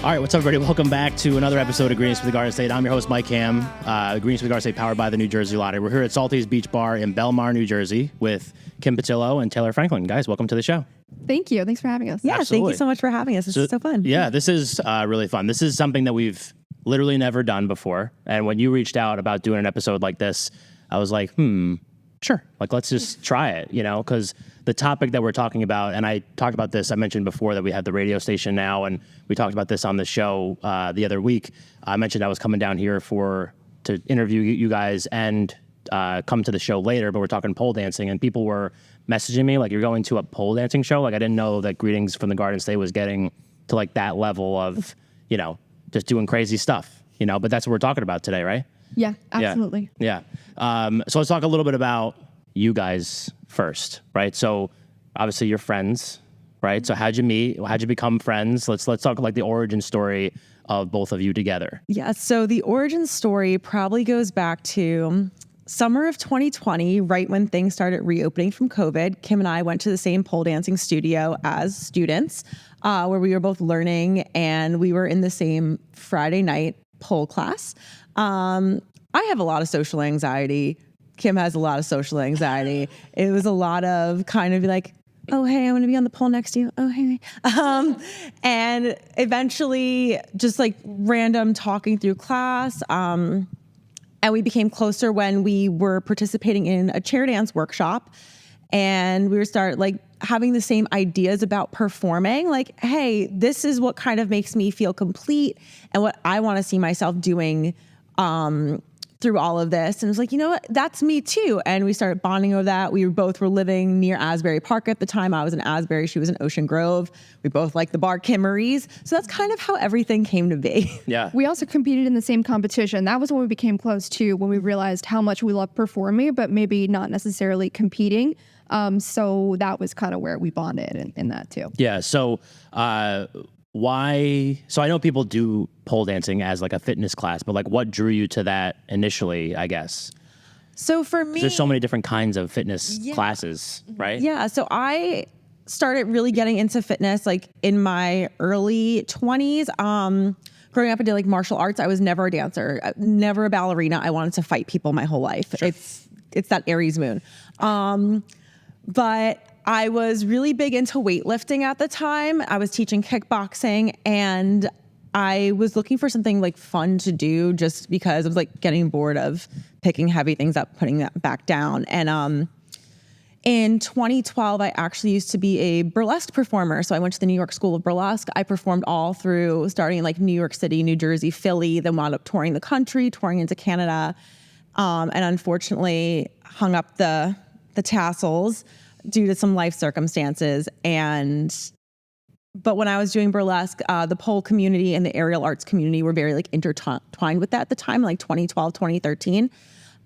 All right, what's up, everybody? Welcome back to another episode of Greens for the Garden State. I'm your host, Mike Ham. Greens for the Garden State, powered by the New Jersey Lottery. We're here at Salty's Beach Bar in Belmar, New Jersey, with Kim Petillo and Taylor Franklin. Guys, welcome to the show. Thank you. Thanks for having us. Yeah, Absolutely. Thank you so much for having us. This is so fun. Yeah, this is really fun. This is something that we've literally never done before. And when you reached out about doing an episode like this, I was like, sure. Like, let's just try it, because the topic that we're talking about, and I talked about this, I mentioned before that we have the radio station now, and we talked about this on the show the other week. I mentioned I was coming down here to interview you guys and come to the show later, but we're talking pole dancing, and people were messaging me like, you're going to a pole dancing show? Like, I didn't know that Greetings from the Garden State was getting to like that level of, just doing crazy stuff, but that's what we're talking about today, right? Yeah, absolutely. Yeah. So let's talk a little bit about you guys first, right? So obviously you're friends, right? So how'd you meet? How'd you become friends? Let's talk like the origin story of both of you together. Yeah. So the origin story probably goes back to summer of 2020, right when things started reopening from COVID. Kim and I went to the same pole dancing studio as students, where we were both learning, and we were in the same Friday night pole class. I have a lot of social anxiety. Kim has a lot of social anxiety. It was a lot of kind of like, oh, hey, I'm going to be on the pole next to you. Oh, hey. And eventually just like random talking through class. And we became closer when we were participating in a chair dance workshop. And we started like having the same ideas about performing. Like, hey, this is what kind of makes me feel complete and what I want to see myself doing through all of this. And it was like, you know what, that's me too. And we started bonding over that. We both were living near Asbury Park at the time. I was in Asbury, she was in Ocean Grove. We both liked the bar Kim Marie's. So that's kind of how everything came to be. Yeah. We also competed in the same competition. That was when we became close too, when we realized how much we loved performing, but maybe not necessarily competing. So that was kind of where we bonded in that too. Yeah. So why? So I know people do pole dancing as like a fitness class, but like what drew you to that initially, I guess? So for me, there's so many different kinds of fitness classes, right? Yeah. So I started really getting into fitness like in my early 20s. Growing up, I did like martial arts. I was never a dancer, never a ballerina. I wanted to fight people my whole life. Sure. It's that Aries moon. But I was really big into weightlifting at the time. I was teaching kickboxing, and I was looking for something like fun to do just because I was like getting bored of picking heavy things up, putting that back down. And in 2012, I actually used to be a burlesque performer. So I went to the New York School of Burlesque. I performed all through starting in like New York City, New Jersey, Philly, then wound up touring the country, touring into Canada. And unfortunately hung up the tassels due to some life circumstances. But when I was doing burlesque, the pole community and the aerial arts community were very like intertwined with that at the time, like 2012, 2013.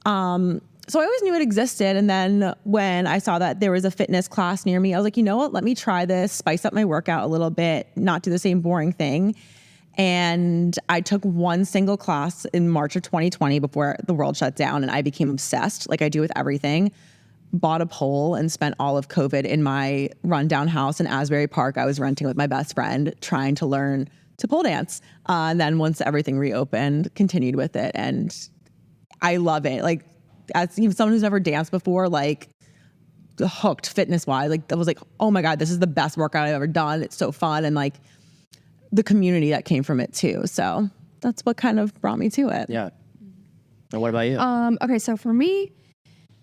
So I always knew it existed. And then when I saw that there was a fitness class near me, I was like, you know what, let me try this, spice up my workout a little bit, not do the same boring thing. And I took one single class in March of 2020 before the world shut down, and I became obsessed, like I do with everything. Bought a pole and spent all of COVID in my rundown house in Asbury Park. I was renting with my best friend, trying to learn to pole dance. And then once everything reopened, continued with it. And I love it. Like, as even someone who's never danced before, like hooked fitness wise, like that was like, oh my God, this is the best workout I've ever done. It's so fun. And like the community that came from it too. So that's what kind of brought me to it. Yeah. And what about you? Okay. So for me,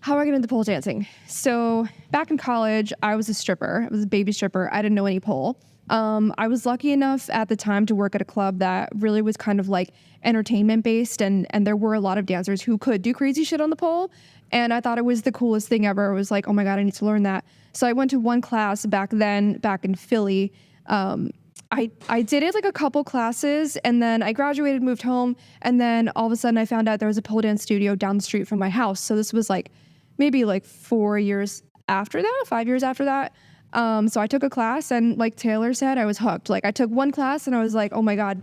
how I got into pole dancing. So back in college, I was a stripper. I was a baby stripper. I didn't know any pole. I was lucky enough at the time to work at a club that really was kind of like entertainment based, and there were a lot of dancers who could do crazy shit on the pole. And I thought it was the coolest thing ever. I was like, oh my God, I need to learn that. So I went to one class back in Philly. I did it like a couple classes, and then I graduated, moved home, and then all of a sudden I found out there was a pole dance studio down the street from my house. So this was like maybe like 4 years after that, 5 years after that. So I took a class, and like Taylor said, I was hooked. Like I took one class and I was like, oh my God.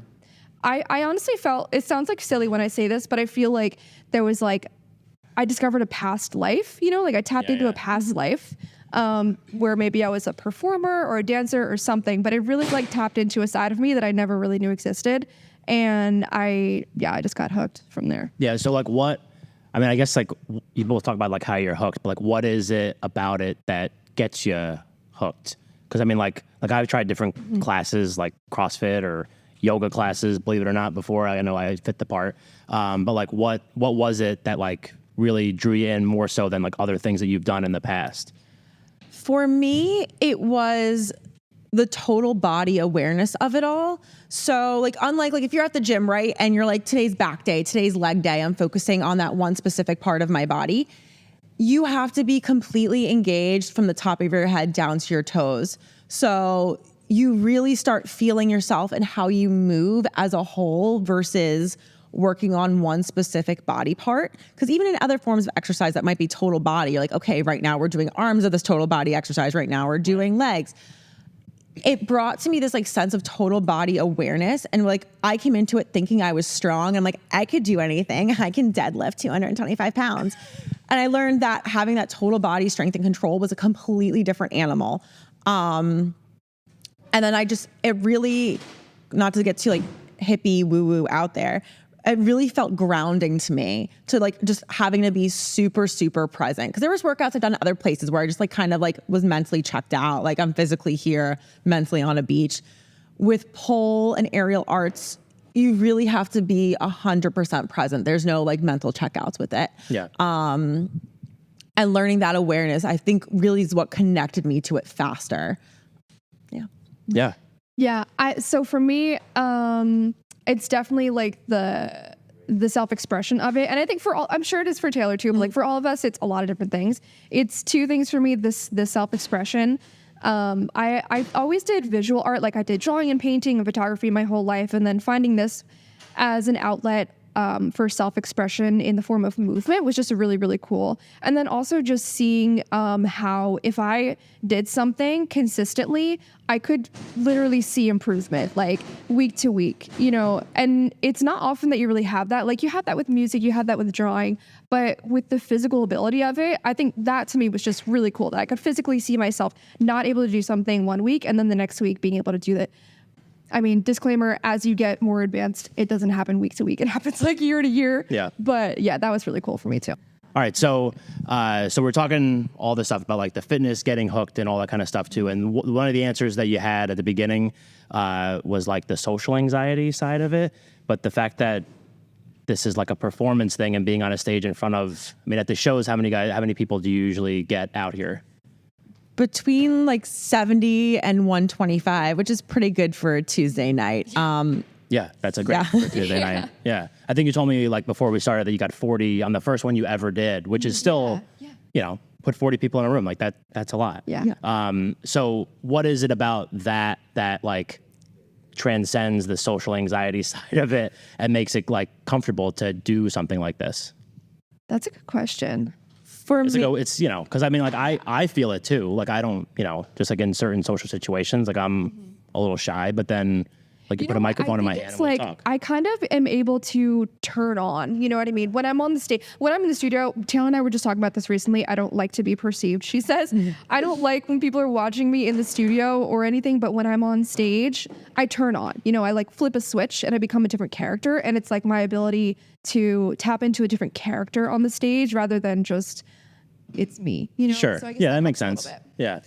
I honestly felt, it sounds like silly when I say this, but I feel like there was like, I discovered a past life, like I tapped into a past life. where maybe I was a performer or a dancer or something, but it really like tapped into a side of me that I never really knew existed. And I just got hooked from there. Yeah. So like I guess like you both talk about like how you're hooked, but like what is it about it that gets you hooked? Because I mean, like I've tried different classes like CrossFit or yoga classes, believe it or not, before I know I fit the part. But like what was it that like really drew you in more so than like other things that you've done in the past? For me, it was the total body awareness of it all. So like, unlike like if you're at the gym, right? And you're like, today's back day, today's leg day, I'm focusing on that one specific part of my body. You have to be completely engaged from the top of your head down to your toes. So you really start feeling yourself and how you move as a whole versus working on one specific body part. Because even in other forms of exercise that might be total body, you're like, okay, right now we're doing arms of this total body exercise. Right now we're doing legs. It brought to me this like sense of total body awareness. And like, I came into it thinking I was strong. I'm like, I could do anything. I can deadlift 225 pounds. And I learned that having that total body strength and control was a completely different animal. And then it really, not to get too like hippie woo woo out there, it really felt grounding to me to like just having to be super, super present. Cause there was workouts I've done at other places where I just like kind of like was mentally checked out. Like I'm physically here, mentally on a beach. With pole and aerial arts, you really have to be 100% present. There's no like mental checkouts with it. Yeah. And learning that awareness, I think really is what connected me to it faster. Yeah. Yeah. Yeah. So for me, it's definitely like the self-expression of it. And I think I'm sure it is for Taylor too, but like for all of us, it's a lot of different things. It's two things for me, this self-expression. I always did visual art. Like I did drawing and painting and photography my whole life. And then finding this as an outlet for self-expression in the form of movement was just really, really cool. And then also just seeing how if I did something consistently, I could literally see improvement like week to week, and it's not often that you really have that. Like you have that with music, you have that with drawing, but with the physical ability of it, I think that to me was just really cool that I could physically see myself not able to do something one week and then the next week being able to do that. I mean, disclaimer, as you get more advanced, it doesn't happen week to week. It happens like year to year. Yeah. But yeah, that was really cool for me too. All right. So we're talking all this stuff about like the fitness, getting hooked and all that kind of stuff too. And one of the answers that you had at the beginning was like the social anxiety side of it. But the fact that this is like a performance thing and being on a stage in front of, at the shows, how many people do you usually get out here? Between like 70 and 125, which is pretty good for a Tuesday night. Yeah, that's a great Tuesday night. Yeah. I think you told me like before we started that you got 40 on the first one you ever did, which is still, put 40 people in a room. Like that's a lot. Yeah. So what is it about that like transcends the social anxiety side of it and makes it like comfortable to do something like this? That's a good question. For it's me, because like I feel it too. Like I don't, just like in certain social situations, like I'm a little shy, but then like you put a microphone in my hand and we talk. I kind of am able to turn on, you know what I mean? When I'm on the stage, when I'm in the studio, Taylor and I were just talking about this recently. I don't like to be perceived, she says. I don't like when people are watching me in the studio or anything, but when I'm on stage, I turn on. I like flip a switch and I become a different character. And it's like my ability to tap into a different character on the stage rather than just it's me, Sure. So I guess that makes sense. Yeah.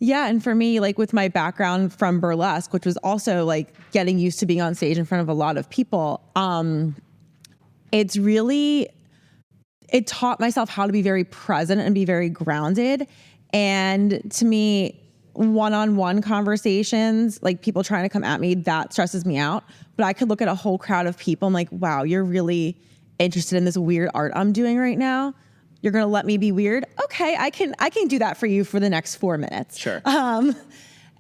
Yeah. And for me, like with my background from burlesque, which was also like getting used to being on stage in front of a lot of people, it taught myself how to be very present and be very grounded. And to me, one-on-one conversations, like people trying to come at me, that stresses me out. But I could look at a whole crowd of people and like, wow, you're really interested in this weird art I'm doing right now. You're going to let me be weird? Okay, I can do that for you for the next 4 minutes. Sure.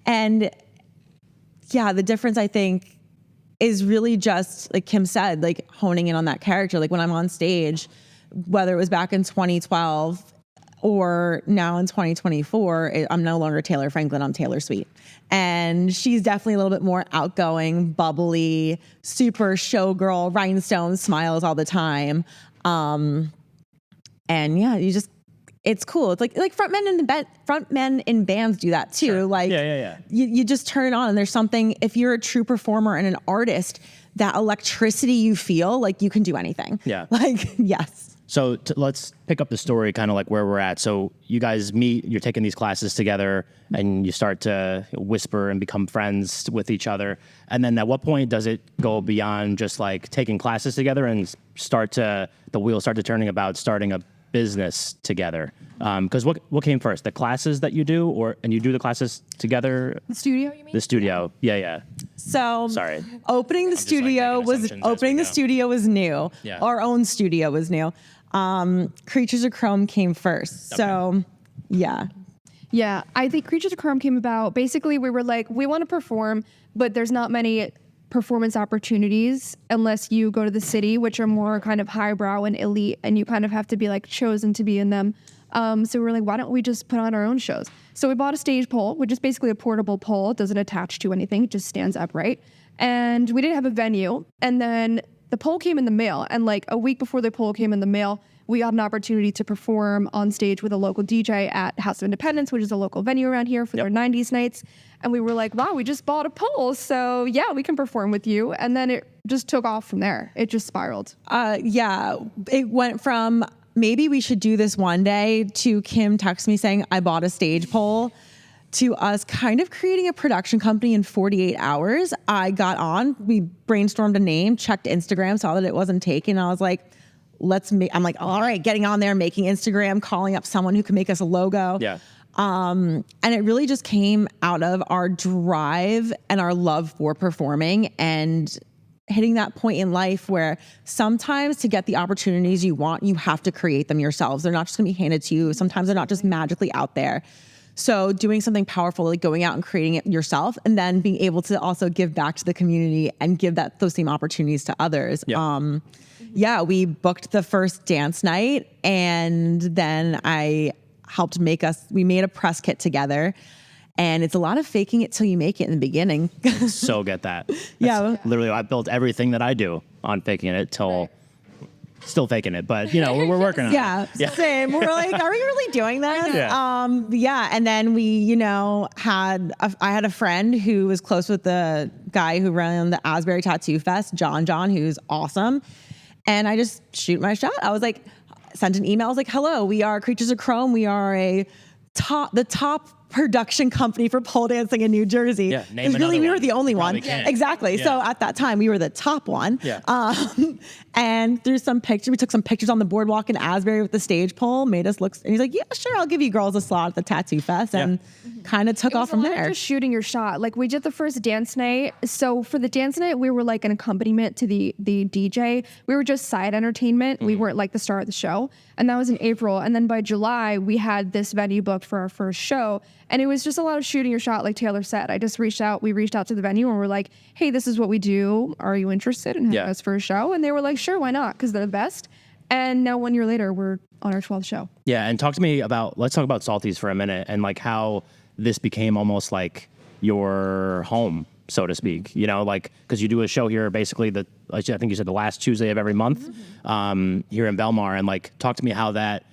And yeah, the difference I think is really just like Kim said, like honing in on that character. Like when I'm on stage, whether it was back in 2012 or now in 2024, I'm no longer Taylor Franklin, I'm Taylor Sweet. And she's definitely a little bit more outgoing, bubbly, super showgirl, rhinestone smiles all the time. And yeah, it's cool. It's like frontmen in bands do that too. Sure. Like Yeah. You just turn it on, and there's something, if you're a true performer and an artist, that electricity you feel, like you can do anything. Yeah. Like, yes. So let's pick up the story kind of like where we're at. So you guys meet, you're taking these classes together, and you start to whisper and become friends with each other. And then at what point does it go beyond just like taking classes together and the wheels start to turning about starting a business together? Because what came first, the classes that you do, and you do the classes together? The studio, you mean? The studio, yeah. So Sorry. opening the studio was new. Yeah. Our own studio was new. Creatures of Chrome came first. Okay. So yeah. Yeah, I think Creatures of Chrome came about. Basically, we were like, we want to perform, but there's not many performance opportunities unless you go to the city, which are more kind of highbrow and elite, and you kind of have to be like chosen to be in them. So we were like, why don't we just put on our own shows? So we bought a stage pole, which is basically a portable pole. It doesn't attach to anything. It just stands upright. And we didn't have a venue. And then the pole came in the mail. And like a week before the pole came in the mail, we got an opportunity to perform on stage with a local DJ at House of Independence, which is a local venue around here for their 90s nights. And we were like, wow, we just bought a pole. So yeah, we can perform with you. And then it just took off from there. It just spiraled. Yeah. It went from maybe we should do this one day to Kim texts me saying, I bought a stage pole, to us kind of creating a production company in 48 hours. I got on, we brainstormed a name, checked Instagram, saw that it wasn't taken. I was like, I'm like, all right, getting on there, making Instagram, calling up someone who can make us a logo. Yeah. And it really just came out of our drive and our love for performing, and hitting that point in life where sometimes to get the opportunities you want, you have to create them yourselves. They're not just gonna be handed to you. Sometimes they're not just magically out there. So doing something powerful, like going out and creating it yourself, and then being able to also give back to the community and give those same opportunities to others. Yeah. We booked the first dance night, and then I helped we made a press kit together. And it's a lot of faking it till you make it in the beginning. So get that. Yeah. Literally, I built everything that I do on faking it till still faking it, but we're working on it. Yeah, same. We're like, are we really doing this? Yeah. And then we, I had a friend who was close with the guy who ran the Asbury Tattoo Fest, John, who's awesome. And I just shoot my shot. I was like, sent an email. I was like, hello, we are Creatures of Chrome. We are the top production company for pole dancing in New Jersey. Yeah, we were the only one. Can't. Exactly. Yeah. So at that time we were the top one. Yeah. And through some pictures, we took some pictures on the boardwalk in Asbury with the stage pole, made us look, and he's like, yeah, sure, I'll give you girls a slot at the Tattoo Fest, and kind of took off from there. Just shooting your shot. Like we did the first dance night. So for the dance night, we were like an accompaniment to the DJ. We were just side entertainment. We weren't like the star of the show. And that was in April. And then by July, we had this venue booked for our first show. And it was just a lot of shooting your shot, like Taylor said. We reached out to the venue and we're like, hey, this is what we do. Are you interested in having us for a show? And they were like, sure, why not? Because they're the best. And now 1 year later, we're on our 12th show. Yeah, and let's talk about Salties for a minute, and like how this became almost like your home, so to speak, because you do a show here basically I think you said the last Tuesday of every month here in Belmar, and like talk to me how that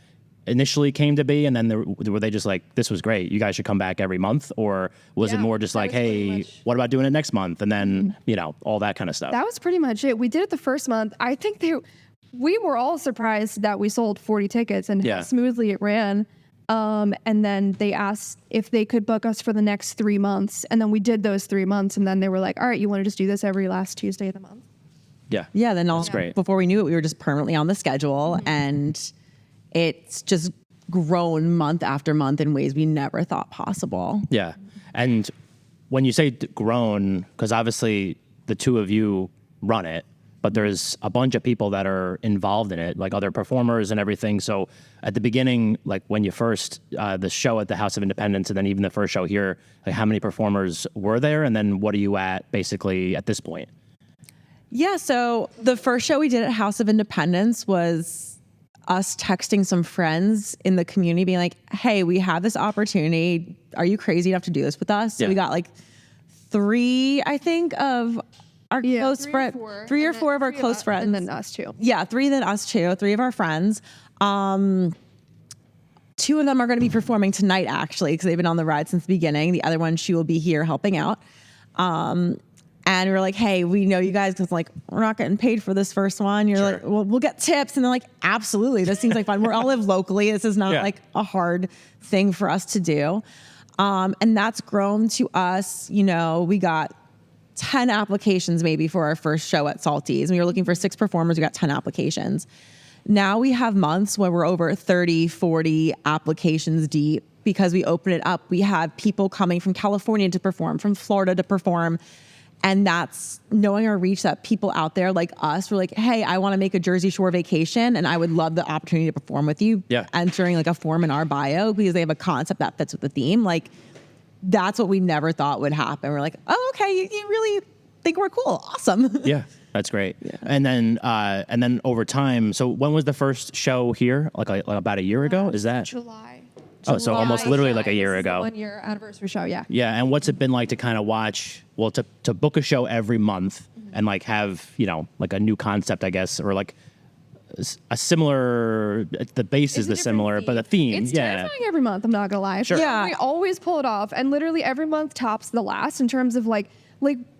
initially came to be, and then were they just like, this was great, you guys should come back every month, or was it more just like, hey, what about doing it next month, and then all that kind of stuff? That was pretty much it. We did it the first month. I think we were all surprised that we sold 40 tickets and how smoothly it ran. And then they asked if they could book us for the next 3 months. And then we did those 3 months. And then they were like, all right, you want to just do this every last Tuesday of the month? Yeah. Yeah. Then that's great. Before we knew it, we were just permanently on the schedule, and it's just grown month after month in ways we never thought possible. Yeah. And when you say grown, because obviously the two of you run it, but there's a bunch of people that are involved in it, like other performers and everything. So at the beginning, like when you first, the show at the House of Independence, and then even the first show here, like how many performers were there? And then what are you at basically at this point? Yeah, so the first show we did at House of Independence was us texting some friends in the community being like, hey, we have this opportunity. Are you crazy enough to do this with us? So we got like 3, I think, of our close friends, 3 or 4 of our close friends. And then us too. Yeah, 3 then us too, 3 of our friends. 2 of them are going to be performing tonight, actually, because they've been on the ride since the beginning. The other one, she will be here helping out. And we were like, hey, we know you guys, because like, we're not getting paid for this first one. You're like, well, we'll get tips. And they're like, absolutely. This seems like fun. We all live locally. This is not like a hard thing for us to do. And that's grown to us. You know, we got 10 applications maybe for our first show at Salty's. And we were looking for 6 performers. We got 10 applications. Now we have months where we're over 30, 40 applications deep because we open it up. We have people coming from California to perform, from Florida to perform. And that's knowing our reach, that people out there like us were like, hey, I want to make a Jersey Shore vacation and I would love the opportunity to perform with you. Entering like a form in our bio because they have a concept that fits with the theme. Like, that's what we never thought would happen. We're like, oh, okay, you really think we're cool. Awesome. Yeah, that's great. Yeah. And then over time, so when was the first show here? Like about a year ago? Is that? July. Oh, so almost literally like a year ago. 1 year anniversary show, yeah. Yeah, and what's it been like to kind of watch, well, to book a show every month and like have, you know, like a new concept, I guess, or like a similar, the base is the similar, but the theme, it's terrifying every month, I'm not gonna lie. Sure. Yeah. We always pull it off, and literally every month tops the last in terms of like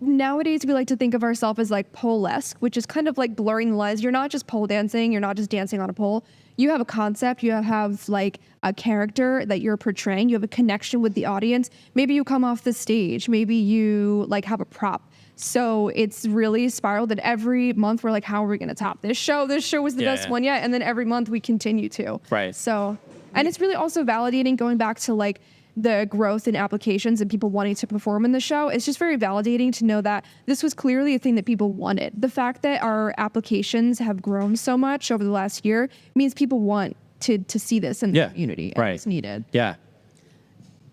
nowadays we like to think of ourselves as like polesque, which is kind of like blurring the lines. You're not just pole dancing, you're not just dancing on a pole. You have a concept, you have like a character that you're portraying, you have a connection with the audience. Maybe you come off the stage, maybe you like have a prop. So it's really spiraled, and every month we're like, how are we gonna top this show? This show was the best one yet. And then every month we continue to. Right. So, and it's really also validating, going back to like the growth in applications and people wanting to perform in the show. It's just very validating to know that this was clearly a thing that people wanted. The fact that our applications have grown so much over the last year means people want to see this in the community. And it's needed. Yeah.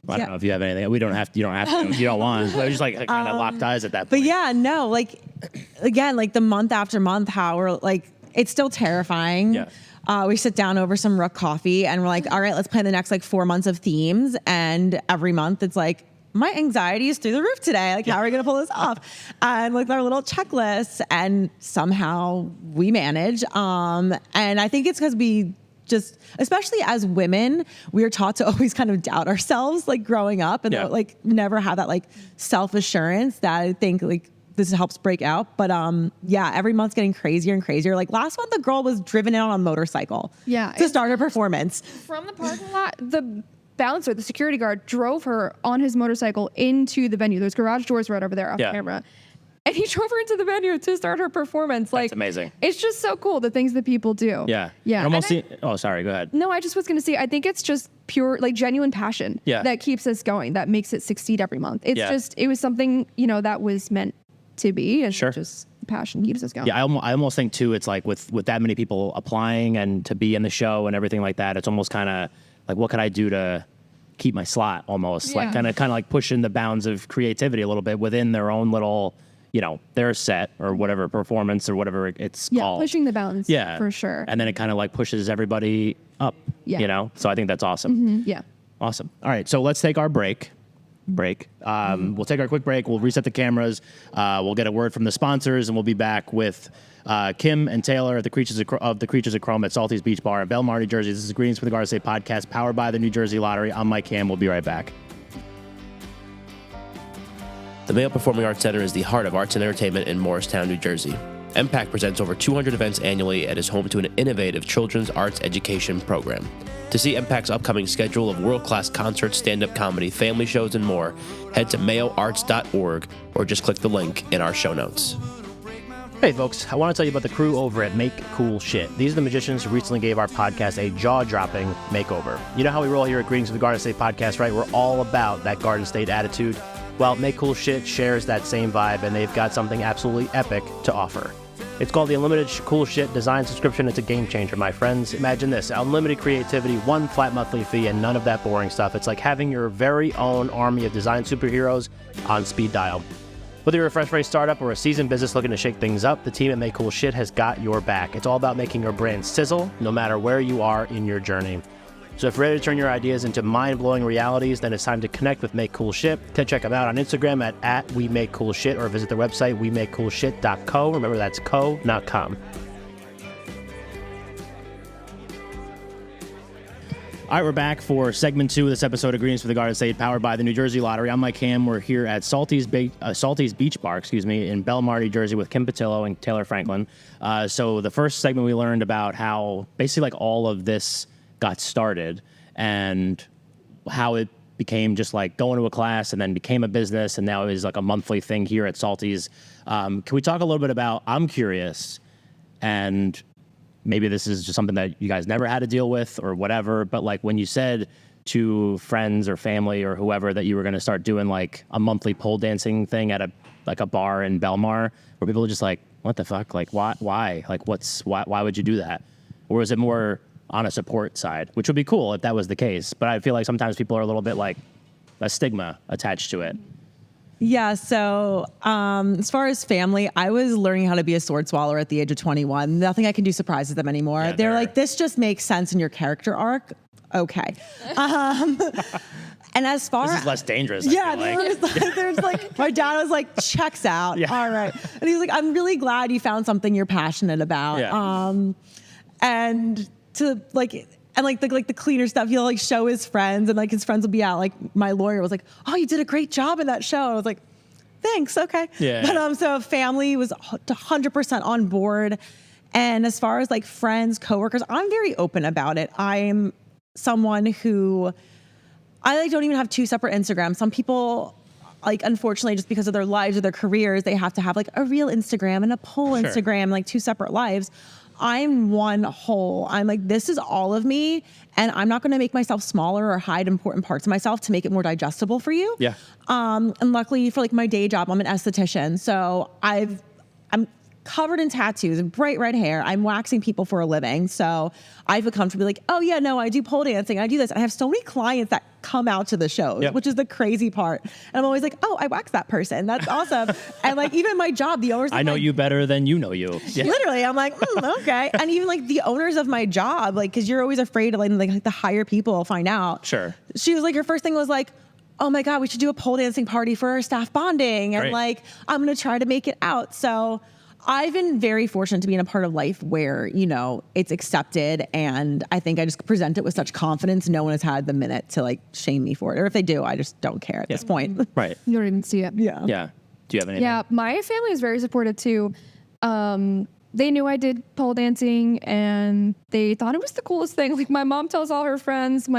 I don't know if you have anything. You don't have to. You don't want. I was just like kind of locked eyes at that point. But yeah, no, like, again, like the month after month, how we're like, it's still terrifying. Yeah. We sit down over some Rook coffee and we're like, all right, let's plan the next like 4 months of themes. And every month it's like, my anxiety is through the roof today. Like, how are we going to pull this off? And like our little checklists, and somehow we manage. And I think it's because we just, especially as women, we are taught to always kind of doubt ourselves, like growing up, and like never have that like self-assurance that I think like this helps break out. But yeah, every month's getting crazier and crazier. Like last month, the girl was driven in on a motorcycle to start her performance. From the parking lot, the bouncer, the security guard, drove her on his motorcycle into the venue. There's garage doors right over there off camera. And he drove her into the venue to start her performance. Like, that's amazing. It's just so cool, the things that people do. Yeah. Yeah. Oh, sorry. Go ahead. No, I just was going to say, I think it's just pure, like genuine passion that keeps us going, that makes it succeed every month. It's just, it was something, you know, that was meant to be. And just the passion keeps us going. Yeah. I almost think too, it's like with that many people applying and to be in the show and everything like that, it's almost kind of like, what can I do to keep my slot almost? Like kind of like pushing the bounds of creativity a little bit within their own little, you know, their set or whatever performance or whatever it's called. Pushing the bounds. Yeah, for sure. And then it kind of like pushes everybody up, you know? So I think that's awesome. Yeah. Awesome. All right. So let's take our break. We'll take our quick break. We'll reset the cameras. We'll get a word from the sponsors, and we'll be back with Kim and Taylor at the Creatures of Chrome at Salty's Beach Bar in Belmar, New Jersey. This is Greens for the Garden State podcast, powered by the New Jersey Lottery. I'm Mike Ham. We'll be right back. The Mayo Performing Arts Center is the heart of arts and entertainment in Morristown, New Jersey. MPAC presents over 200 events annually and is home to an innovative children's arts education program. To see MPAC's upcoming schedule of world-class concerts, stand-up comedy, family shows, and more, head to mayoarts.org or just click the link in our show notes. Hey folks, I want to tell you about the crew over at Make Cool Shit. These are the magicians who recently gave our podcast a jaw-dropping makeover. You know how we roll here at Greetings of the Garden State podcast, right? We're all about that Garden State attitude. Well, Make Cool Shit shares that same vibe, and they've got something absolutely epic to offer. It's called the Unlimited Cool Shit Design Subscription. It's a game changer, my friends. Imagine this: unlimited creativity, one flat monthly fee, and none of that boring stuff. It's like having your very own army of design superheroes on speed dial. Whether you're a fresh race startup or a seasoned business looking to shake things up, the team at Make Cool Shit has got your back. It's all about making your brand sizzle, no matter where you are in your journey. So if you're ready to turn your ideas into mind-blowing realities, then it's time to connect with Make Cool Shit. Check them out on Instagram at WeMakeCoolShit, or visit their website, WeMakeCoolShit.co. Remember, that's co, not com. All right, we're back for segment 2 of this episode of Greetings for the Garden State, powered by the New Jersey Lottery. I'm Mike Ham. We're here at Salty's Beach Bar, in Belmar, New Jersey, with Kim Petillo and Taylor Franklin. So the first segment we learned about how basically like all of this got started and how it became just like going to a class and then became a business, and now it is like a monthly thing here at Salty's. Can we talk a little bit about, I'm curious, and maybe this is just something that you guys never had to deal with or whatever, but like when you said to friends or family or whoever that you were going to start doing like a monthly pole dancing thing at a bar in Belmar, where people are just like, what the fuck? Like, why? Like, why would you do that? Or is it more on a support side, which would be cool if that was the case. But I feel like sometimes people are a little bit like a stigma attached to it. Yeah, so as far as family, I was learning how to be a sword swallower at the age of 21. Nothing I can do surprises them anymore. Yeah, they're like, this just makes sense in your character arc. Okay. And as far This is less dangerous. yeah, I feel like. there's like, my dad was like, checks out. Yeah. All right. And he's like, I'm really glad you found something you're passionate about. Yeah. And to like, and like the cleaner stuff, he'll like show his friends, and like his friends will be out. Like my lawyer was like, "Oh, you did a great job in that show." I was like, "Thanks, okay." Yeah. But so family was 100% on board, and as far as like friends, coworkers, I'm very open about it. I'm someone who I like don't even have 2 separate Instagrams. Some people, like, unfortunately, just because of their lives or their careers, they have to have like a real Instagram and a poll Sure. Instagram, like 2 separate lives. I'm one whole. I'm like, this is all of me, and I'm not going to make myself smaller or hide important parts of myself to make it more digestible for you. Yeah. And luckily for like my day job, I'm an esthetician, so I'm covered in tattoos and bright red hair. I'm waxing people for a living, so I feel comfortable like, oh yeah, no, I do pole dancing, I do this. I have so many clients that come out to the shows, Yep. which is the crazy part. And I'm always like, oh, I wax that person. That's awesome. And like even my job, the owners. I know you better than you know you. Yeah. Literally, I'm like, okay. And even like the owners of my job, like, because you're always afraid of like the higher people will find out. Sure. She was like, her first thing was like, oh my God, we should do a pole dancing party for our staff bonding. And Great. like, I'm going to try to make it out. So I've been very fortunate to be in a part of life where, you know, it's accepted. And I think I just present it with such confidence. No one has had the minute to like shame me for it. Or if they do, I just don't care at this point. Right. You don't even see it. Yeah. Yeah. Do you have anything? Yeah, my family is very supportive too. They knew I did pole dancing, and they thought it was the coolest thing. Like my mom tells all her friends,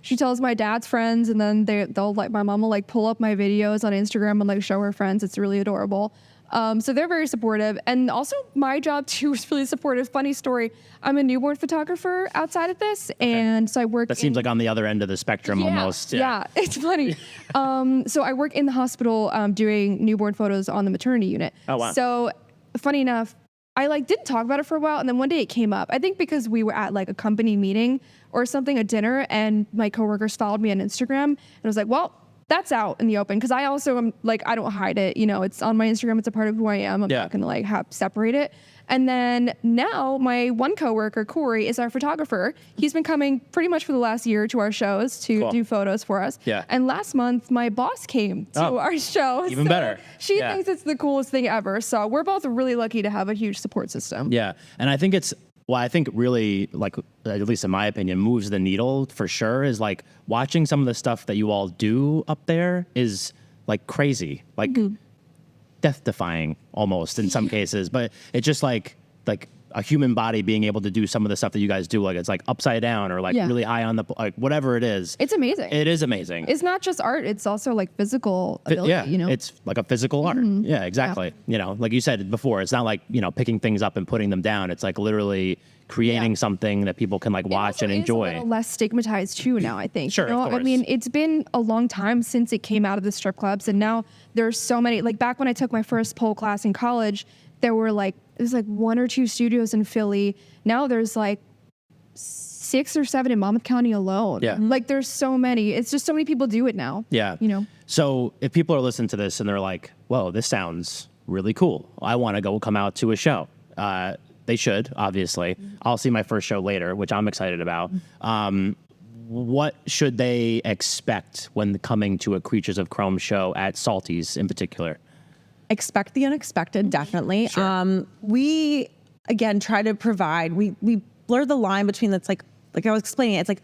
she tells my dad's friends, and then they'll like my mom will like pull up my videos on Instagram and like show her friends. It's really adorable. So they're very supportive, and also my job too is really supportive. Funny story, I'm a newborn photographer outside of this, and so I work. That seems like on the other end of the spectrum almost. Yeah, it's funny. So I work in the hospital doing newborn photos on the maternity unit. Oh, wow. So funny enough, I like didn't talk about it for a while, and then one day it came up. I think because we were at like a company meeting or something, a dinner, and my coworkers followed me on Instagram, and I was like, well, that's out in the open, because I also am like, I don't hide it. You know, it's on my Instagram. It's a part of who I am. I'm not gonna like separate it. And then now my one coworker, Corey, is our photographer. He's been coming pretty much for the last year to our shows to do photos for us. Yeah. And last month, my boss came to our show. Even better. She thinks it's the coolest thing ever. So we're both really lucky to have a huge support system. Yeah. And I think I think really, like, at least in my opinion, moves the needle for sure is like watching some of the stuff that you all do up there is like crazy, like death defying almost in some cases. But it's just like a human body being able to do some of the stuff that you guys do. Like it's like upside down or like really high on the, like whatever it is. It's amazing. It is amazing. It's not just art. It's also like physical ability, Yeah, you know? it's like a physical art. Yeah, exactly. Yeah. You know, like you said before, it's not like, you know, picking things up and putting them down. It's like literally creating something that people can like watch and enjoy. It's a little less stigmatized too now, I think. Sure, you know? of course. I mean, it's been a long time since it came out of the strip clubs, and now there's so many. Like back when I took my first pole class in college, there was like 1 or 2 studios in Philly. Now there's like 6 or 7 in Monmouth County alone. Yeah. Like there's so many. It's just so many people do it now. Yeah. You know. So if people are listening to this and they're like, whoa, this sounds really cool. I want to come out to a show. They should, obviously. I'll see my first show later, which I'm excited about. What should they expect when coming to a Creatures of Chrome show at Salty's in particular? Expect the unexpected, definitely. Sure. We, again, try to provide, we blur the line between that's like I was explaining, it's like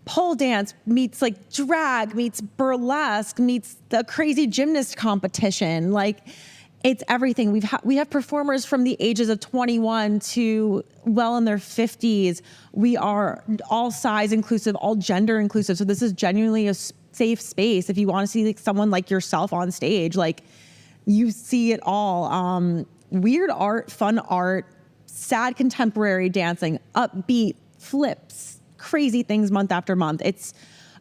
pole dance meets like drag meets burlesque meets the crazy gymnast competition. Like it's everything. We have performers from the ages of 21 to well in their 50s. We are all size inclusive, all gender inclusive. So this is genuinely a safe space. If you want to see like someone like yourself on stage, like you see it all. Weird art, fun art, sad contemporary dancing, upbeat flips, crazy things month after month. It's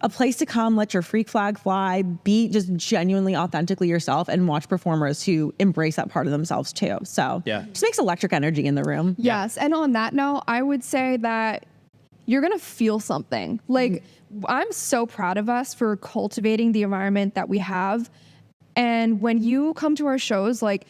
a place to come, let your freak flag fly, be just genuinely authentically yourself, and watch performers who embrace that part of themselves too. So Yeah. just makes electric energy in the room. Yes. And on that note, I would say that you're going to feel something. Like, I'm so proud of us for cultivating the environment that we have. And when you come to our shows, like,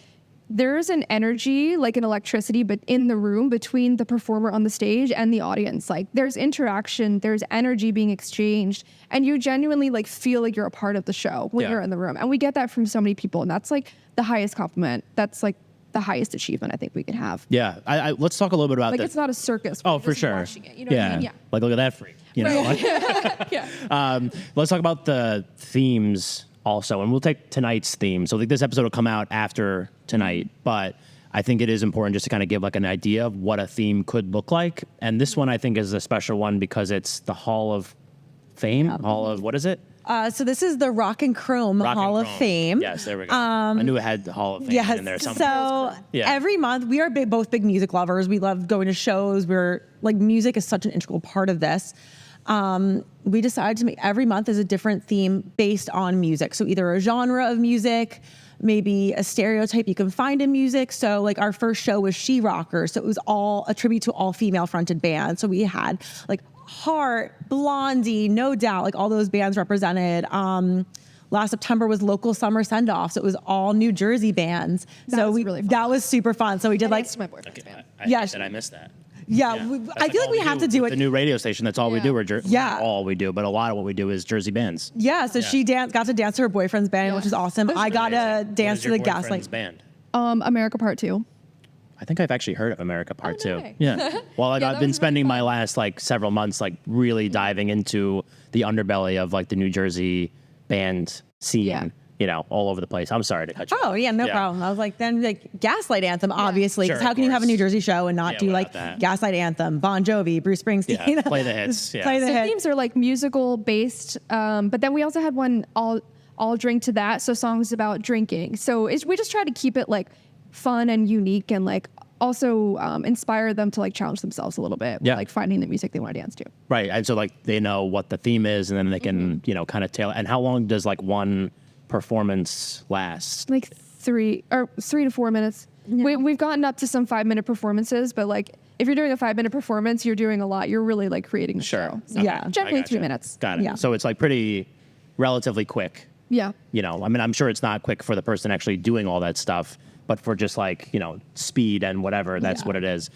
there's an energy, like an electricity, but in the room between the performer on the stage and the audience. Like, there's interaction, there's energy being exchanged, and you genuinely like feel like you're a part of the show when you're in the room. And we get that from so many people, and that's like the highest compliment. That's like the highest achievement I think we can have. Yeah. Let's talk a little bit about Like, that. it's not a circus. Oh, We're for just sure. watching it, you know what I mean? Yeah. Like, look at that freak. You know. Like, Yeah. let's talk about the themes also, and we'll take tonight's theme. So, like, this episode will come out after tonight, but I think it is important just to kind of give like an idea of what a theme could look like. And this one I think is a special one because it's the Hall of Fame. Hall of what is it? So this is the Rock and Chrome Rock and Hall of Chrome. Fame. Yes, there we go. I knew it had the Hall of Fame Yes. in there somewhere. So Yeah. every month we are both big music lovers. We love going to shows. We're like, music is such an integral part of this. We decided to make every month is a different theme based on music. So either a genre of music, maybe a stereotype you can find in music. So like our first show was She Rocker. So it was all a tribute to all female fronted bands. So we had like Heart, Blondie, No Doubt, like all those bands represented. Last September was local summer send off. So it was all New Jersey bands. That was really fun. that was super fun. So we did like, It's my boyfriend's band. Yeah. Did I miss that? yeah, That's I feel like all we have to do with it. The new radio station. That's all we Yeah. do. We're Yeah. not all we do, but a lot of what we do is Jersey bands. Yeah, so she got to dance to her boyfriend's band, Yeah. which is awesome. I got to What dance is to your the boyfriend's Gaslight. band. America Part 2. I think I've actually heard of America Part no 2. way. Yeah. Well, Yeah, I've that been was spending really my last like several months like really diving into the underbelly of like the New Jersey band scene. Yeah. You know, all over the place. I'm sorry to cut you. Oh off. yeah, no problem. I was like, then like Gaslight Anthem, obviously, because Sure, how of can you have a course. New Jersey show and not Yeah, do without like that. Gaslight Anthem, Bon Jovi, Bruce Springsteen? Yeah, play the hits. Yeah. Play the The hits. themes are like musical based, but then we also had one all drink to that, so songs about drinking. So we just try to keep it like fun and unique, and like also inspire them to like challenge themselves a little bit, with, Yeah. like finding the music they want to dance to. Right. And so like they know what the theme is, and then they can Mm-hmm. you know kind of tailor. And how long does like one performance last? Like 3 to 4 minutes. We've gotten up to some 5-minute performances, but like if you're doing a 5-minute performance, you're doing a lot. You're really like creating the show. So Yeah. generally I gotcha. 3 minutes. Got it. Yeah. So it's like pretty relatively quick. Yeah. You know, I mean, I'm sure it's not quick for the person actually doing all that stuff, but for just like, you know, speed and whatever, that's Yeah. what it is.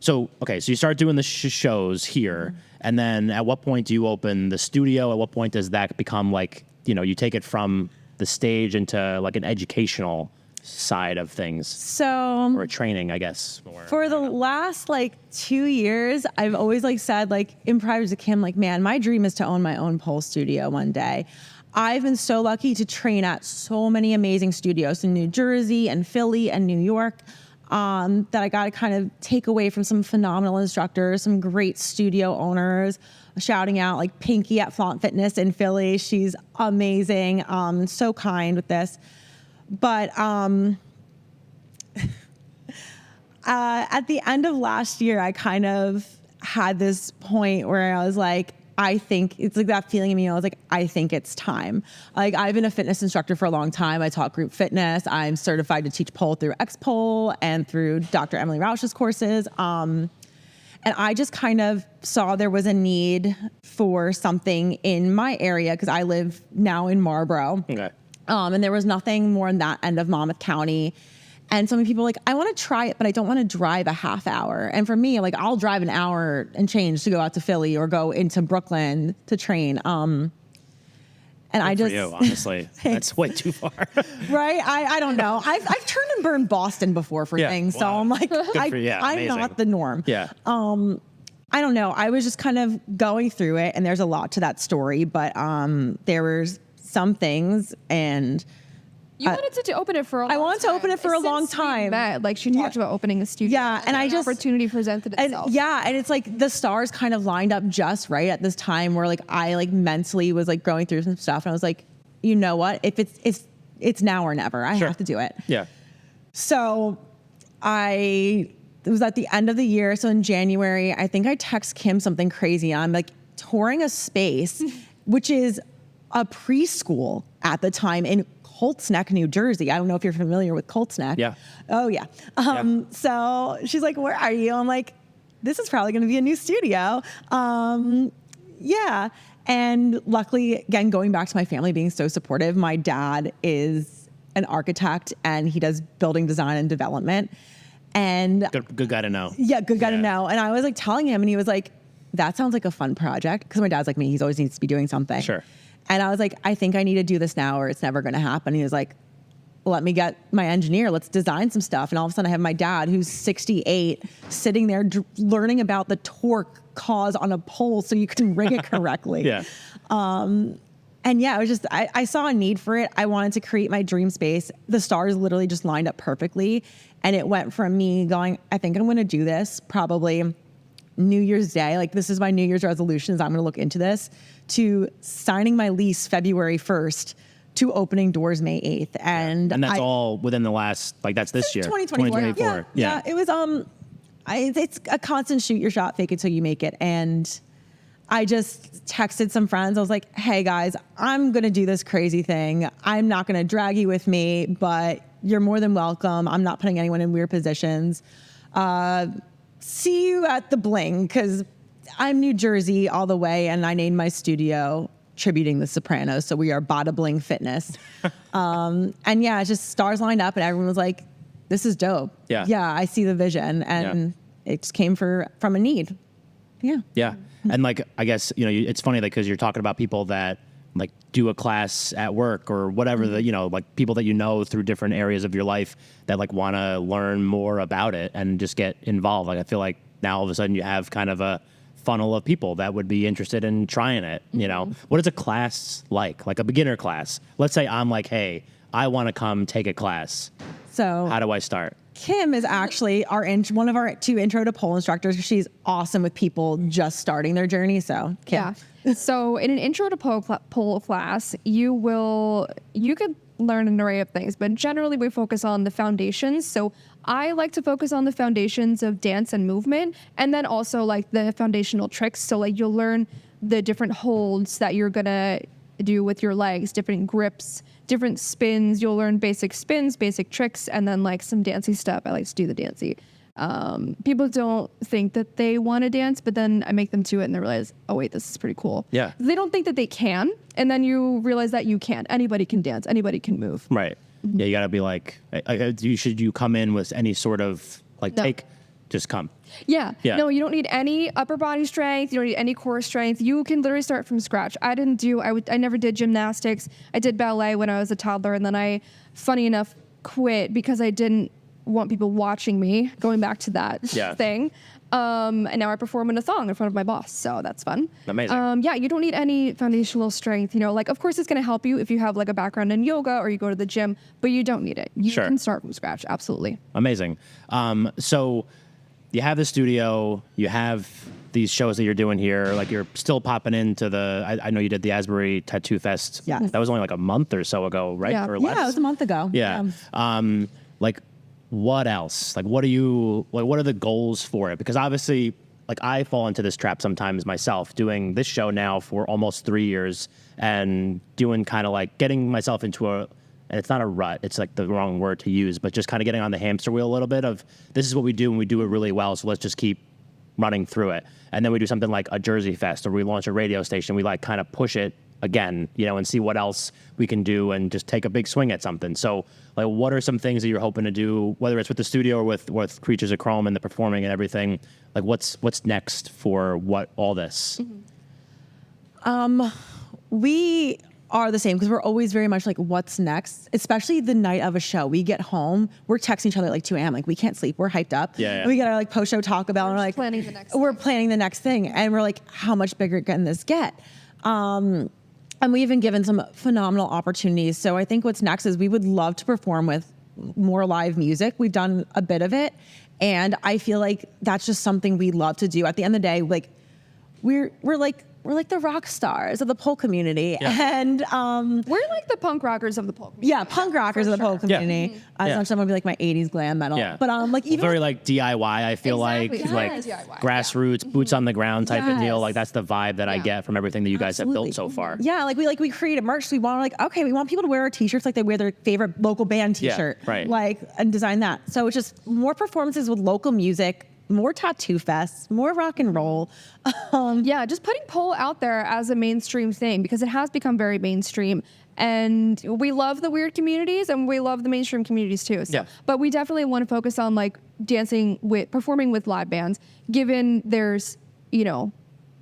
So you start doing the shows here, and then at what point do you open the studio? At what point does that become like, you know, you take it from the stage into like an educational side of things So or a training, I guess. More. for the last like 2 years, I've always like said like in private to Kim, like, man, my dream is to own my own pole studio one day. I've been so lucky to train at so many amazing studios in New Jersey and Philly and New York that I got to kind of take away from some phenomenal instructors, some great studio owners. Shouting out like Pinky at Flaunt Fitness in Philly. She's amazing, so kind with this. But at the end of last year, I kind of had this point where I was like, I think it's like that feeling in me. I was like, I think it's time. Like I've been a fitness instructor for a long time. I taught group fitness. I'm certified to teach pole through X-Pole and through Dr. Emily Rausch's courses. And I just kind of saw there was a need for something in my area because I live now in Marlboro. Okay. And there was nothing more in that end of Monmouth County. And so many people were like, I want to try it, but I don't want to drive a half hour. And for me, like I'll drive an hour and change to go out to Philly or go into Brooklyn to train. And I Good just, for you, honestly, that's way too far. right? I don't know. I've turned and burned Boston before for Yeah, things. So wow. I'm like, for you. Yeah, I'm amazing. not the norm. Yeah. I don't know. I was just kind of going through it, and there's a lot to that story, but there was some things, and you wanted to open it for a long time. I wanted to open it for a long time. Met, like she talked about opening a studio. Yeah, and I just opportunity presented itself. And it's like the stars kind of lined up just right at this time where like I like mentally was like going through some stuff, and I was like, you know what? If it's now or never. I have to do it. Yeah. So it was at the end of the year. So in January, I think I text Kim something crazy. I'm like touring a space, which is a preschool at the time in Colts Neck, New Jersey. I don't know if you're familiar with Colts Neck. Yeah. Oh yeah. So she's like, where are you? I'm like, this is probably going to be a new studio. Yeah. And luckily, again, going back to my family being so supportive, my dad is an architect and he does building design and development. And good guy to know. Yeah, good guy to know. And I was like telling him, and he was like, that sounds like a fun project. Because my dad's like me, he always needs to be doing something. Sure. And I was like, I think I need to do this now or it's never going to happen. He was like, let me get my engineer. Let's design some stuff. And all of a sudden I have my dad, who's 68, sitting there learning about the torque cause on a pole so you can rig it correctly. Yeah. And yeah, it was just, I saw a need for it. I wanted to create my dream space. The stars literally just lined up perfectly. And it went from me going, I think I'm going to do this probably New Year's Day. Like this is my New Year's resolutions. I'm going to look into this, to signing my lease February 1st to opening doors May 8th. And that's all within the last, like that's this year. 2024. Yeah. It was, it's a constant shoot your shot, fake it till you make it. And I just texted some friends. I was like, hey guys, I'm going to do this crazy thing. I'm not going to drag you with me, but you're more than welcome. I'm not putting anyone in weird positions. See you at the Bling, because I'm New Jersey all the way, and I named my studio tributing The Sopranos. So we are Bada Bling Fitness. And yeah, it's just stars lined up, and everyone was like, this is dope. Yeah. Yeah, I see the vision. And it just came from a need. Yeah. Yeah. And like, I guess, it's funny because you're talking about people that like do a class at work or whatever, like people that through different areas of your life that like want to learn more about it and just get involved. Like, I feel like now all of a sudden you have kind of a funnel of people that would be interested in trying it. What is a class like a beginner class? Let's say I'm like, hey, I want to come take a class. So how do I start? Kim is actually one of our 2 intro to pole instructors. She's awesome with people just starting their journey. So Kim. Yeah. So in an intro to pole class, you could learn an array of things, but generally we focus on the foundations. So I like to focus on the foundations of dance and movement, and then also like the foundational tricks. So like you'll learn the different holds that you're gonna do with your legs, different grips, different spins. You'll learn basic spins, basic tricks, and then like some dancey stuff. I like to do the dancey. People don't think that they want to dance, but then I make them do it and they realize, oh wait, this is pretty cool. Yeah. They don't think that they can, and then you realize that you can. Anybody can dance. Anybody can move. Right. Yeah, you got to be like, should you come in with any sort of like just come. Yeah. No, you don't need any upper body strength. You don't need any core strength. You can literally start from scratch. I never did gymnastics. I did ballet when I was a toddler, and then I, funny enough, quit because I didn't want people watching me, going back to that thing. And now I perform in a song in front of my boss, so that's fun. Amazing. Yeah, you don't need any foundational strength. Like, of course it's going to help you if you have like a background in yoga or you go to the gym, but you don't need it. You can start from scratch. Absolutely. Amazing. So you have the studio, you have these shows that you're doing here, like you're still popping into I know you did the Asbury Tattoo Fest. Yeah. That was only like a month or so ago, right? Yeah. Or less? Yeah, it was a month ago. Yeah. Like, what else? Like, what are the goals for it? Because obviously, like, I fall into this trap sometimes myself, doing this show now for almost 3 years and doing kind of like getting myself into and it's not a rut, it's like the wrong word to use, but just kind of getting on the hamster wheel a little bit of, this is what we do and we do it really well, so let's just keep running through it. And then we do something like a Jersey Fest, or we launch a radio station, we like kind of push it again, and see what else we can do and just take a big swing at something. So like, what are some things that you're hoping to do, whether it's with the studio or with Creatures of Chrome and the performing and everything? Like, what's next for all this? We are the same because we're always very much like, what's next? Especially the night of a show. We get home, we're texting each other at like 2 a.m. Like, we can't sleep. We're hyped up. Yeah. We get our like post-show Taco Bell, and we're like, planning the next we're thing. planning the next thing. And we're like, how much bigger can this get? And we've been given some phenomenal opportunities. So I think what's next is we would love to perform with more live music. We've done a bit of it. And I feel like that's just something we love to do. At the end of the day, like, we're like the rock stars of the pole community. And We're like the punk rockers of the pole community. yeah, punk rockers of the pole community. As much as I'm gonna be like my 80s glam metal. Yeah. But like even very like DIY, I feel Exactly. like Yes. DIY, grassroots, boots on the ground type of deal. Yes. Like that's the vibe that I Yeah. get from everything that you guys have Absolutely. built so far. yeah, we created merch. So we want we want people to wear our t-shirts like they wear their favorite local band Yeah, t-shirt. right. Like, and design that. So it's just more performances with local music, more tattoo fests, more rock and roll. Yeah, just putting pole out there as a mainstream thing because it has become very mainstream. And we love the weird communities and we love the mainstream communities too. So, Yeah. But we definitely want to focus on like performing with live bands, given there's,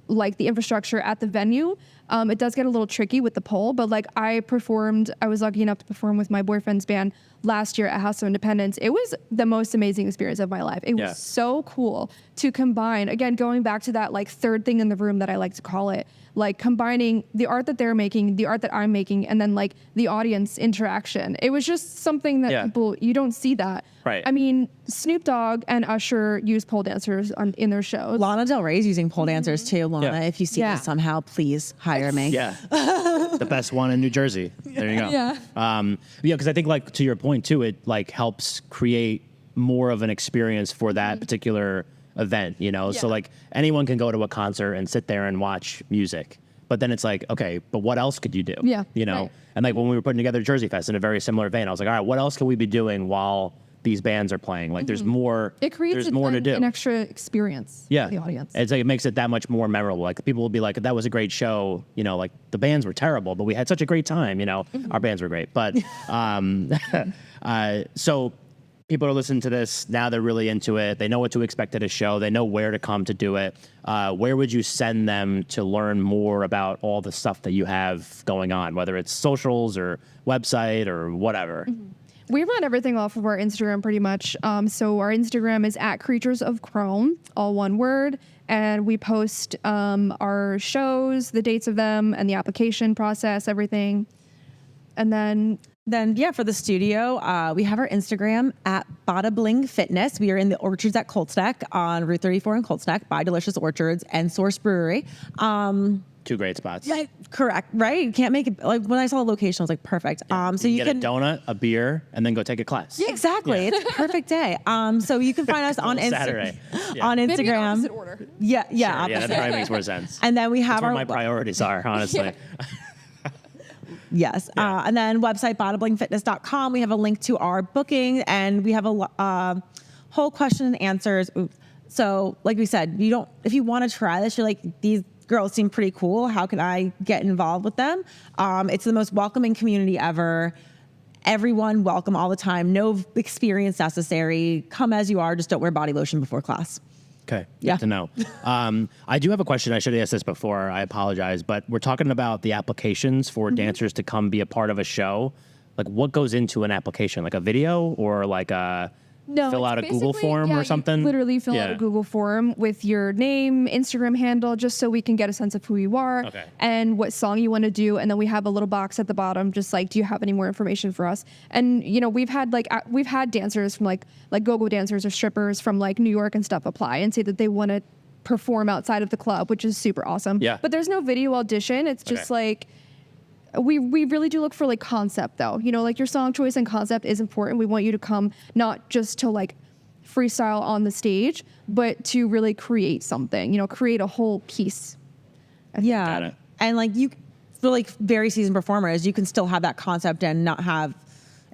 like the infrastructure at the venue. It does get a little tricky with the pole, but like I was lucky enough to perform with my boyfriend's band last year at House of Independence. It was the most amazing experience of my life. It Yeah. was so cool to combine, again, going back to that like third thing in the room that I like to call it, like combining the art that they're making, the art that I'm making, and then like the audience interaction. It was just something that you don't see that. Right. I mean, Snoop Dogg and Usher use pole dancers in their shows. Lana Del Rey's using pole dancers too. Lana, Yeah. if you see Yeah. this somehow, please hire me. Yeah. The best one in New Jersey. There you go. Yeah. Because I think like to your point too, it like helps create more of an experience for that particular event, So Yeah. like anyone can go to a concert and sit there and watch music. But then it's like, okay, but what else could you do? Yeah, Right. right. And like when we were putting together Jersey Fest in a very similar vein, I was like, all right, what else can we be doing while these bands are playing? Like there's more It creates there's more to do. an extra experience Yeah. for the audience. It's like it makes it that much more memorable. Like people will be like, that was a great show. Like the bands were terrible, but we had such a great time. Our bands were great. But so people are listening to this now. They're really into it. They know what to expect at a show. They know where to come to do it. Where would you send them to learn more about all the stuff that you have going on, whether it's socials or website or whatever? We run everything off of our Instagram pretty much. So our Instagram is @CreaturesOfChrome, all one word. And we post our shows, the dates of them, and the application process, everything. And then For the studio, we have our Instagram @Bada Bling Fitness. We are in the Orchards at Colts Neck on Route 34 in Colts Neck by Delicious Orchards and Source Brewery. Two great spots. Yeah, correct, right? You can't make it, like when I saw the location, I was like, perfect. So you Get can a donut, a beer, and then go take a class. Yeah, exactly. It's a perfect day. So you can find us on Saturday. Yeah. on maybe in Instagram. opposite order. Yeah, Sure, yeah, that opposite. probably makes more sense. And then we have That's where our my priorities are, honestly. yes, Yeah. and then website bodyblingfitness.com. We have a link to our booking, and we have a whole question and answers. So, like we said, if you want to try this, you're like, these girls seem pretty cool. How can I get involved with them? It's the most welcoming community ever. Everyone welcome all the time. No experience necessary. Come as you are. Just don't wear body lotion before class. Okay, good Yeah. to know. I do have a question. I should have asked this before. I apologize. But we're talking about the applications for dancers to come be a part of a show. Like what goes into an application? Like a video or like fill out a Google form or something? You literally fill out Yeah. a Google form with your name, Instagram handle, just so we can get a sense of who you are Okay. and what song you want to do. And then we have a little box at the bottom, just like, do you have any more information for us? And we've had dancers from like go-go dancers or strippers from like New York and stuff apply and say that they want to perform outside of the club, which is super awesome. Yeah. But there's no video audition. It's just like, we really do look for like concept though. Like your song choice and concept is important. We want you to come not just to like freestyle on the stage, but to really create something, create a whole piece. Yeah. Got it. And like for like very seasoned performers, you can still have that concept and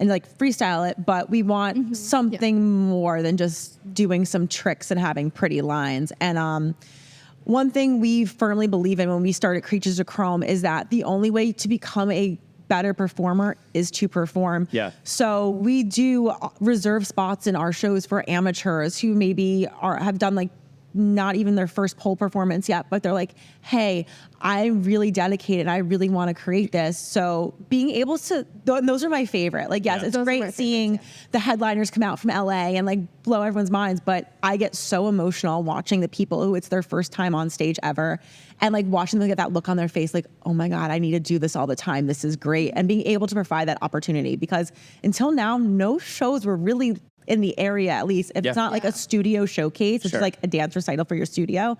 like freestyle it, but we want something more than just doing some tricks and having pretty lines. And one thing we firmly believe in when we started Creatures of Chrome is that the only way to become a better performer is to perform. Yeah. So we do reserve spots in our shows for amateurs who maybe have done like not even their first pole performance yet, but they're like, hey, I'm really dedicated. I really want to create this. So being able to, those are my favorite. Like, yes, it's Those are my great seeing the headliners come out from LA and like blow everyone's minds, but I get so emotional watching the people who it's their first time on stage ever and like watching them get that look on their face, like, oh my God, I need to do this all the time. This is great. And being able to provide that opportunity, because until now, no shows were really in the area, at least if it's not like a studio showcase, it's like a dance recital for your studio.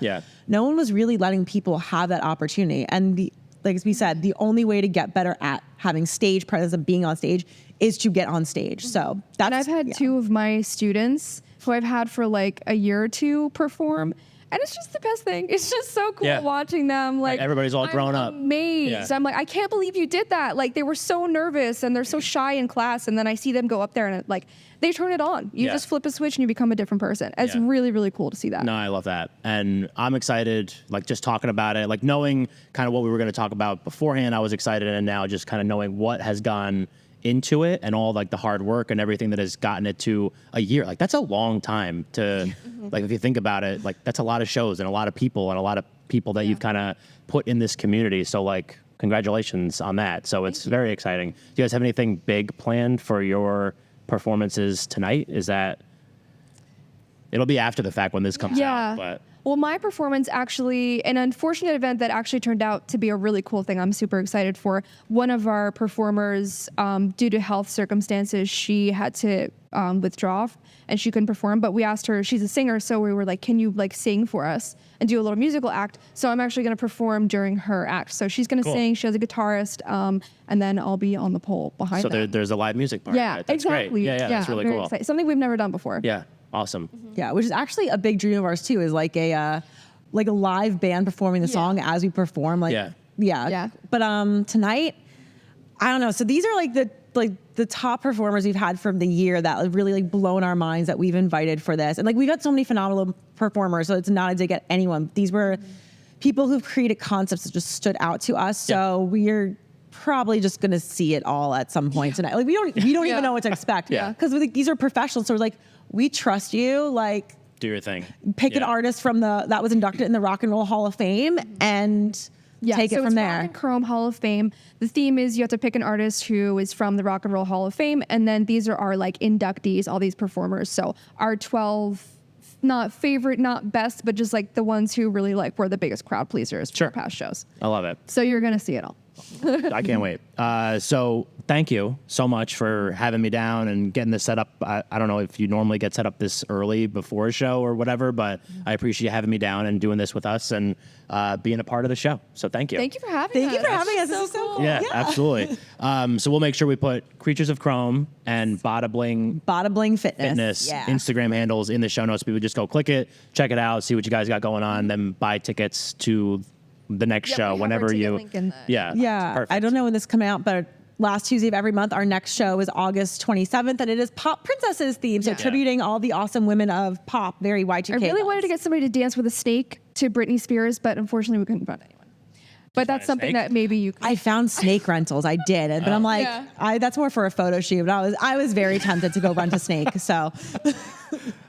No one was really letting people have that opportunity. And like as we said, the only way to get better at having stage presence and being on stage is to get on stage. So that's, and I've had two of my students who I've had for like a year or two perform. And it's just the best thing. It's just so cool watching them. Like, everybody's all grown up. Amazed. I'm like, I can't believe you did that. Like, they were so nervous and they're so shy in class. And then I see them go up there and like they turn it on. You just flip a switch and you become a different person. It's really, really cool to see that. No, I love that. And I'm excited, like just talking about it, like knowing kind of what we were going to talk about beforehand, I was excited. And now just kind of knowing what has gone into it and all like the hard work and everything that has gotten it to a year. Like that's a long time to like, if you think about it, like that's a lot of shows and a lot of people that you've kind of put in this community. So like, congratulations on that. So it's very exciting. Do you guys have anything big planned for your performances tonight? Is that, it'll be after the fact when this comes out, but. Well, my performance actually, an unfortunate event that actually turned out to be a really cool thing I'm super excited for. One of our performers, due to health circumstances, she had to withdraw and she couldn't perform, but we asked her, she's a singer, so we were like, can you like sing for us and do a little musical act? So I'm actually going to perform during her act. So she's going to sing, she has a guitarist, and then I'll be on the pole behind So there's a live music part. Yeah, right? That's exactly. Great. Yeah, that's really cool. Excited. Something we've never done before. Yeah, awesome. Yeah, which is actually a big dream of ours too, is like a live band performing the song as we perform. Like, yeah. But tonight, I don't know. So these are like the top performers we've had from the year that have really like blown our minds that we've invited for this. And like we've got so many phenomenal performers, so it's not a dig at anyone. These were people who've created concepts that just stood out to us. So we're probably just gonna see it all at some point tonight. Like we don't even know what to expect. Because these are professionals, so we're like, we trust you. Like, do your thing. Pick an artist from that was inducted in the Rock and Roll Hall of Fame and take it from there. Rock and Chrome Hall of Fame. The theme is you have to pick an artist who is from the Rock and Roll Hall of Fame, and then these are our like inductees, all these performers. So our 12, not favorite, not best, but just like the ones who really like were the biggest crowd pleasers for past shows. I love it. So you're gonna see it all. I can't wait. So thank you so much for having me down and getting this set up. I don't know if you normally get set up this early before a show or whatever, but I appreciate you having me down and doing this with us and being a part of the show. So thank you. Thank you for having us. Thank you for having us. This is so cool. Yeah, absolutely. So we'll make sure we put Creatures of Chrome and Bada Bling Fitness Instagram handles in the show notes. People just go click it, check it out, see what you guys got going on, then buy tickets to the next show whenever you. Perfect. I don't know when this is coming out, but last Tuesday of every month, our next show is August 27th, and it is Pop Princesses theme, so tributing all the awesome women of pop, very Y2K. I really wanted to get somebody to dance with a snake to Britney Spears, but unfortunately we couldn't find anyone. But that's something that maybe you could. I found snake rentals. I did, but I'm like, that's more for a photo shoot. But I was very tempted to go rent a snake. So, all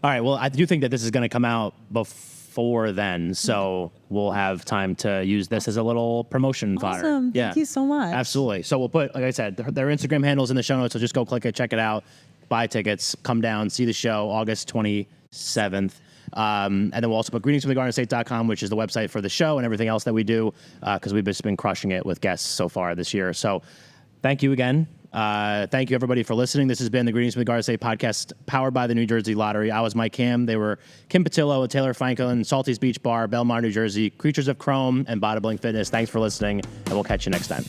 right. Well, I do think that this is going to come out before then, so we'll have time to use this as a little promotion fodder. Awesome. Thank you so much. Absolutely. So we'll put, like I said, their Instagram handles in the show notes. So just go click it, check it out, buy tickets, come down, see the show August 27th. And then we'll also put greetingsfromthegardenofstate.com, which is the website for the show and everything else that we do, because we've just been crushing it with guests so far this year. So thank you again. Thank you, everybody, for listening. This has been the Greetings from the Garden State podcast, powered by the New Jersey Lottery. I was Mike Ham. They were Kim Petillo, Taylor Franklin, Salty's Beach Bar, Belmar, New Jersey, Creatures of Chrome, and Bada Bling Fitness. Thanks for listening, and we'll catch you next time.